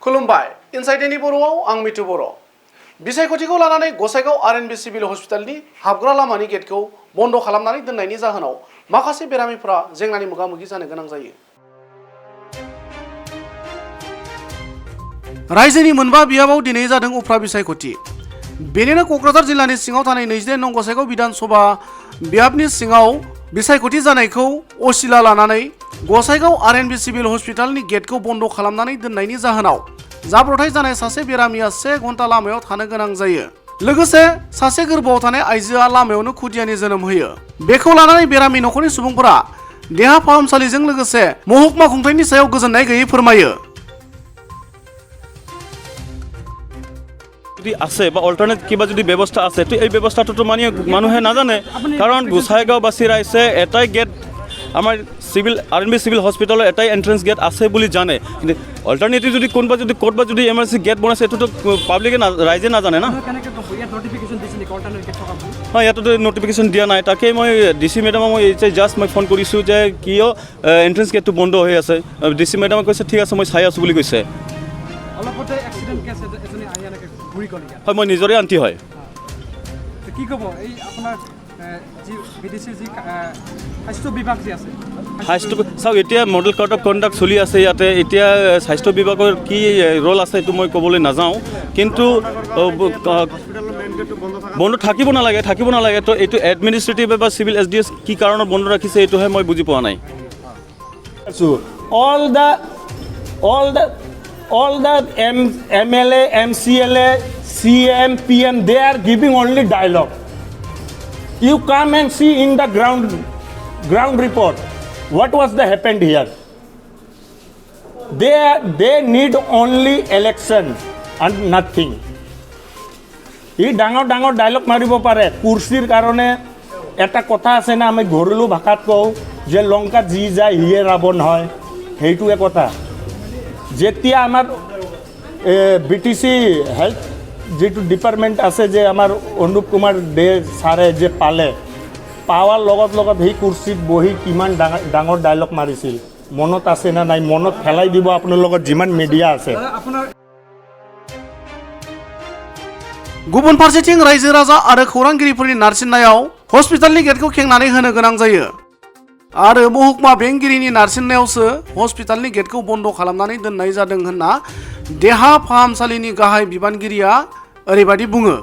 खुलुमबाय inside any बर'आव आं मिथु बर'। बिसायख'थिखौ लानानै गसाइगाव RNB Civil हस्पिटालनि हाबग्रा लामानि गेटखौ बन्द खालामनानै दोननायनि जाहोनाव माखासे बेरामिफोरा जेंनानि मोगा-मोगि जानो गोनां जायो। रायजोनि मोनबा बियाबाव दिनै जादों उफ्रा बिसायख'थि। बेनिनो क'क्राझार जिल्लानि सिङाव थानाय 29 नं गसाइगाव बिधान सभा बियाबनि सिङाव बिसायख'थि जानायखौ असिला लानानै गसाइगाव RNB Civil हस्पिटालनि गेटखौ बन्द खालामनानै दोननायनि जाहोनाव जाब्रथाय जानाय सासे बेरामिया 1 घन्टा लामायाव थानो गोनां जायो। लोगोसे सासे गोरबोआव थानाय आइजोआ लामायावनो खुदियानि जोनोम होयो। बेखौ लानानै बेरामि नखरनि सुबुंफोरा देहा फाहामसालिजों लोगोसे महकुमा खुंथायनि सायाव गोजोननाय गैयै फोरमायो। যদি আছে বা অল্টারনেট কিবা যদি ব্যৱস্থা আছে তো এই ব্যৱস্থাটো মানুহে নাজানে কাৰণ গোসাইগাঁওবাসী ৰাইজে এটাই গেট আমাৰ RNB Civil হস্পিটালৰ এটাই এন্ট্ৰেন্স গেট আছে বুলি জানে, কিন্তু অল্টাৰনেটিভ যদি কোনোবা যদি ক'ৰবাত যদি এমাৰ্জেঞ্চি গেট বনাইছে এইটোতো পাব্লিকে ৰাইজে নাজানে না। হয়, ইয়াততো নটিফিকেশ্যন দিয়া নাই। তাকেই মই DC মেডামক মই জাষ্ট ফোন কৰিছোঁ যে কিয় এন্ট্ৰেন্স গেটটো বন্ধ হৈ আছে। DC মেডামে কৈছে ঠিক আছে মই চাই আছোঁ বুলি কৈছে। হয়, মই নিজৰে আন্টি হয়। কি ক'ব এই আপোনাৰ বিদেশী যি স্বাস্থ্য বিভাগ যি আছে চাওক, এতিয়া মডেল কোড অফ কণ্ডাক্ট চলি আছে ইয়াতে। এতিয়া স্বাস্থ্য বিভাগৰ কি ৰোল আছে এইটো মই ক'বলৈ নাযাওঁ, কিন্তু বন্ধ থাকিব নালাগে। তো এইটো এডমিনিষ্ট্ৰেটিভ বা চিভিল SDS কি কাৰণত বন্ধ ৰাখিছে এইটোহে মই বুজি পোৱা নাই। All the MLA, MCLA, CM, PM, they are giving only dialogue. You come and see in the ground report what was the happened here. They need only election and nothing. এই ডাঙৰ ডায়লগ মাৰিব পাৰে কুৰ্চিৰ কাৰণে। এটা কথা আছে না, আমি ঘৰুলো ভাষাত কওঁ যে লংকাত যি যায় সিয়ে ৰাৱণ হয়, সেইটোৱে কথা। যেতিয়া আমাৰ BTC হেল্থ যিটো ডিপাৰ্টমেণ্ট আছে যে আমাৰ অনুপ কুমাৰ দে ছাৰে যে পাৱাৰ লগত সেই কুৰ্চীত বহি কিমান ডাঙৰ ডায়লগ মাৰিছিল, মনত আছে না নাই? মনত পেলাই দিব আপোনাৰ লগত যিমান মিডিয়া আছে। गुबुन फारसेथिं रायजो राजा आरो खौरांगिरिफोरनि नारसिननायाव हस्पिटालनि गेटखौ खेंनानै होनो गोनां जायो आरो महकुमा बेंगिरिनि नारसिननायावसो हस्पिटालनि गेटखौ बन्द खालामनानै दोननाय जादों होनना देहा फाहामसालिनि गाहाय बिबानगिरिया ओरैबायदि बुङो।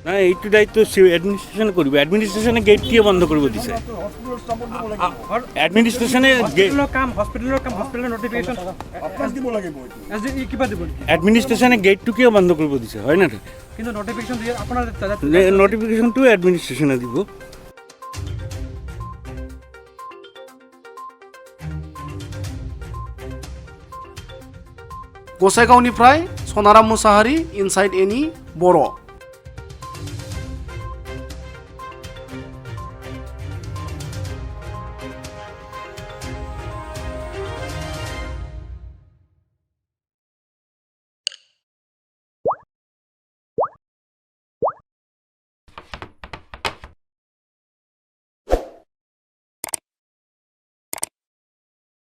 না, এইটো দায়িত্ব এডমিনিষ্ট্রেশনে করব। এডমিনিষ্ট্রেশনে গেট কিয় বন্ধ কৰিব দিছে? এডমিনিষ্ট্ৰেশনে এডমিনিষ্ট্ৰেশনে গেটটো কিয় বন্ধ কৰিব দিছে, হয় না? কিন্তু নটিফিকেশন দিয়ে আপোনাৰ নটিফিকেশনটো এডমিনিষ্ট্ৰেশনে দিব। गसाइगावनिफ्राय सनाराम मुसाहारि, इनसाइड एनि बर'।